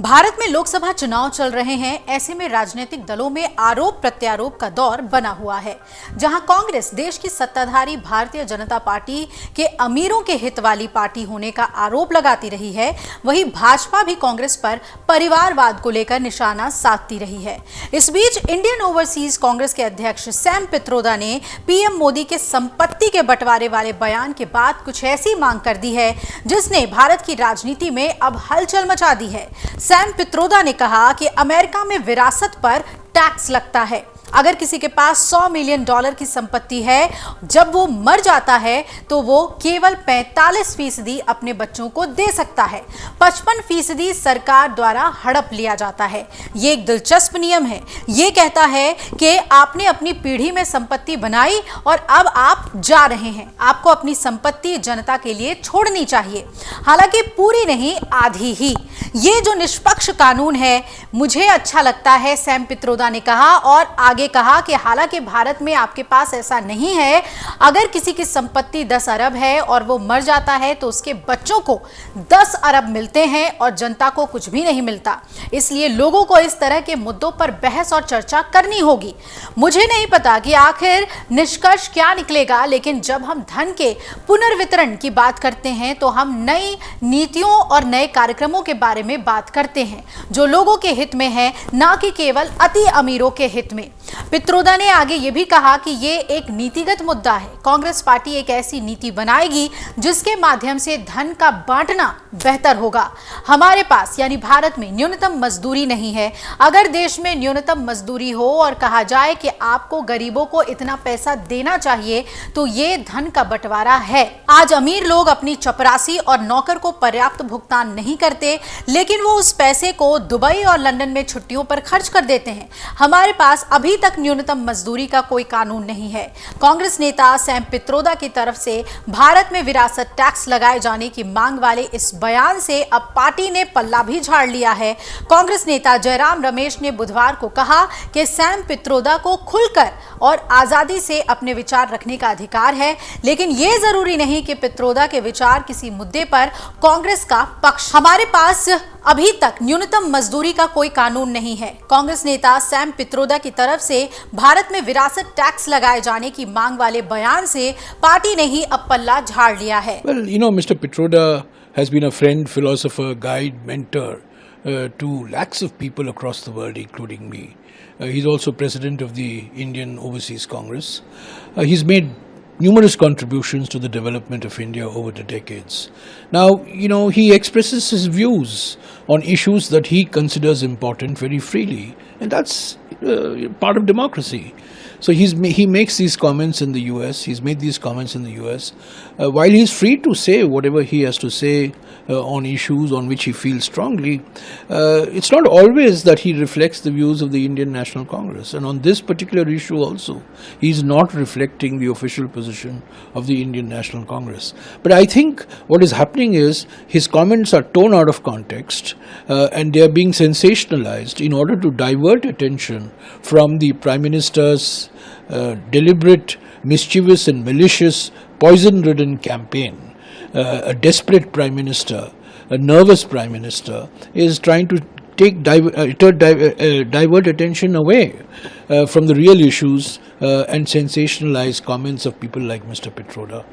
भारत में लोकसभा चुनाव चल रहे हैं। ऐसे में राजनीतिक दलों में आरोप प्रत्यारोप का दौर बना हुआ है। जहां कांग्रेस देश की सत्ताधारी भारतीय जनता पार्टी के अमीरों के हित वाली पार्टी होने का आरोप लगाती रही है, वहीं भाजपा भी कांग्रेस पर परिवारवाद को लेकर निशाना साधती रही है। इस बीच इंडियन ओवरसीज कांग्रेस के अध्यक्ष सैम पित्रोदा ने पीएम मोदी के संपत्ति के बंटवारे वाले बयान के बाद कुछ ऐसी मांग कर दी है जिसने भारत की राजनीति में अब हलचल मचा दी है। सैम पित्रोदा ने कहा कि अमेरिका में विरासत पर टैक्स लगता है। अगर किसी के पास $100 मिलियन की संपत्ति है, जब वो मर जाता है तो वो केवल 45% अपने बच्चों को दे सकता है। 55% सरकार द्वारा हड़प लिया जाता है। ये एक दिलचस्प नियम है। ये कहता है कि आपने अपनी पीढ़ी में संपत्ति बनाई और अब आप जा रहे हैं। आपको अपनी संपत्ति जनता के लिए छोड़नी चाहिए, हालांकि पूरी नहीं, आधी ही। ये जो निष्पक्ष कानून है मुझे अच्छा लगता है, सैम पित्रोदा ने कहा और आगे कहा कि हालांकि भारत में आपके पास ऐसा नहीं है। अगर किसी की संपत्ति 10 अरब है और वो मर जाता है तो उसके बच्चों को 10 अरब मिलते हैं और जनता को कुछ भी नहीं मिलता। इसलिए लोगों को इस तरह के मुद्दों पर बहस और चर्चा करनी होगी। मुझे नहीं पता कि आखिर निष्कर्ष क्या निकलेगा, लेकिन जब हम धन के पुनर्वितरण की बात करते हैं तो हम नई नीतियों और नए कार्यक्रमों के बारे में बात करते हैं जो लोगों के हित में है, ना कि केवल अति अमीरों के हित में। पित्रोदा ने आगे ये भी कहा कि ये एक नीतिगत मुद्दा है। कांग्रेस पार्टी एक ऐसी नीति बनाएगी जिसके माध्यम से धन का बांटना बेहतर होगा। हमारे पास यानी भारत में न्यूनतम मजदूरी नहीं है। अगर देश में न्यूनतम मजदूरी हो और कहा जाए कि आपको गरीबों को इतना पैसा देना चाहिए तो ये धन का बंटवारा है। आज अमीर लोग अपनी चपरासी और नौकर को पर्याप्त भुगतान नहीं करते, लेकिन वो उस पैसे को दुबई और लंदन में छुट्टियों पर खर्च कर देते हैं। हमारे पास अभी तक न्यूनतम मजदूरी का कोई कानून नहीं है। कांग्रेस नेता सैम पित्रोदा की तरफ से भारत में विरासत टैक्स लगाए जाने की मांग वाले इस बयान से अब पार्टी ने पल्ला भी झाड़ लिया है। कांग्रेस नेता जयराम रमेश ने बुधवार को कहा कि सैम पित्रोदा को खुलकर और आजादी से अपने विचार रखने का अधिकार है, लेकिन यह जरूरी नहीं कि पित्रोदा के विचार किसी मुद्दे पर कांग्रेस का पक्ष। हमारे पास अभी तक न्यूनतम मजदूरी का कोई कानून नहीं है। कांग्रेस नेता सैम पित्रोदा की तरफ से भारत में विरासत टैक्स लगाए जाने की मांग वाले बयान से पार्टी ने ही अब पल्ला झाड़ लिया है। Well, you know, Mr. Pitroda has been a friend, philosopher, guide, mentor to lakhs of people across the world, including me. He's also president of the Indian Overseas Congress. He's made numerous contributions to the development of India over the decades. Now, you know, he expresses his views on issues that he considers important very freely, and that's part of democracy. So he makes these comments in the US, he's made these comments in the US. While he's free to say whatever he has to say on issues on which he feels strongly, it's not always that he reflects the views of the Indian National Congress. And on this particular issue also, he's not reflecting the official position of the Indian National Congress. But I think what is happening is his comments are torn out of context and they are being sensationalized in order to divert attention from the Prime Minister's deliberate, mischievous and malicious, poison-ridden campaign. A desperate Prime Minister, a nervous Prime Minister is trying to divert attention away from the real issues and sensationalize comments of people like Mr. Pitroda.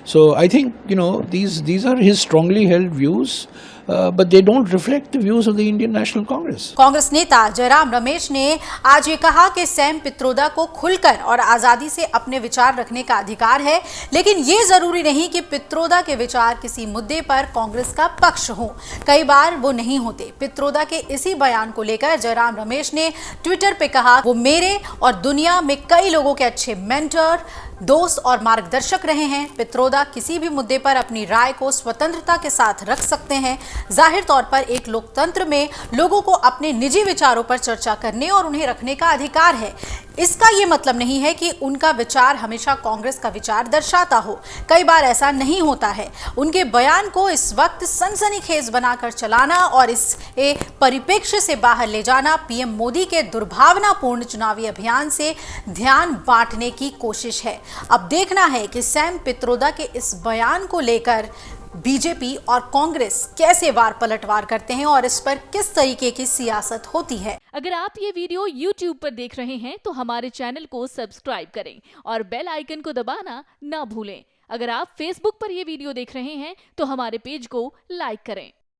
So I think, you know, these are his strongly held views, but they don't reflect the views of the Indian National Congress. Congress नेता जयराम रमेश ने आज ये कहा कि Sam Pitroda को खुलकर और आजादी से अपने विचार रखने का अधिकार है, लेकिन ये जरूरी नहीं कि पित्रोदा के विचार किसी मुद्दे पर कांग्रेस का पक्ष हो। कई बार वो नहीं होते। पित्रोदा के इसी बयान को लेकर जयराम रमेश ने ट्विटर पे कहा, वो मेरे और दुनिया में कई लोगों के अच्छे मेंटर, दोस्त और मार्गदर्शक रहे हैं। पित्रोदा किसी भी मुद्दे पर अपनी राय को स्वतंत्रता के साथ रख सकते हैं। जाहिर तौर पर एक लोकतंत्र में लोगों को अपने निजी विचारों पर चर्चा करने और उन्हें रखने का अधिकार है। इसका ये मतलब नहीं है कि उनका विचार हमेशा कांग्रेस का विचार दर्शाता हो। कई बार ऐसा नहीं होता है। उनके बयान को इस वक्त सनसनीखेज बनाकर चलाना और इस परिप्रेक्ष्य से बाहर ले जाना पीएम मोदी के दुर्भावनापूर्ण चुनावी अभियान से ध्यान बांटने की कोशिश है। अब देखना है कि सैम पित्रोदा के इस बयान को लेकर बीजेपी और कांग्रेस कैसे वार पलटवार करते हैं और इस पर किस तरीके की सियासत होती है। अगर आप ये वीडियो YouTube पर देख रहे हैं तो हमारे चैनल को सब्सक्राइब करें और बेल आइकन को दबाना ना भूलें। अगर आप Facebook पर ये वीडियो देख रहे हैं तो हमारे पेज को लाइक करें।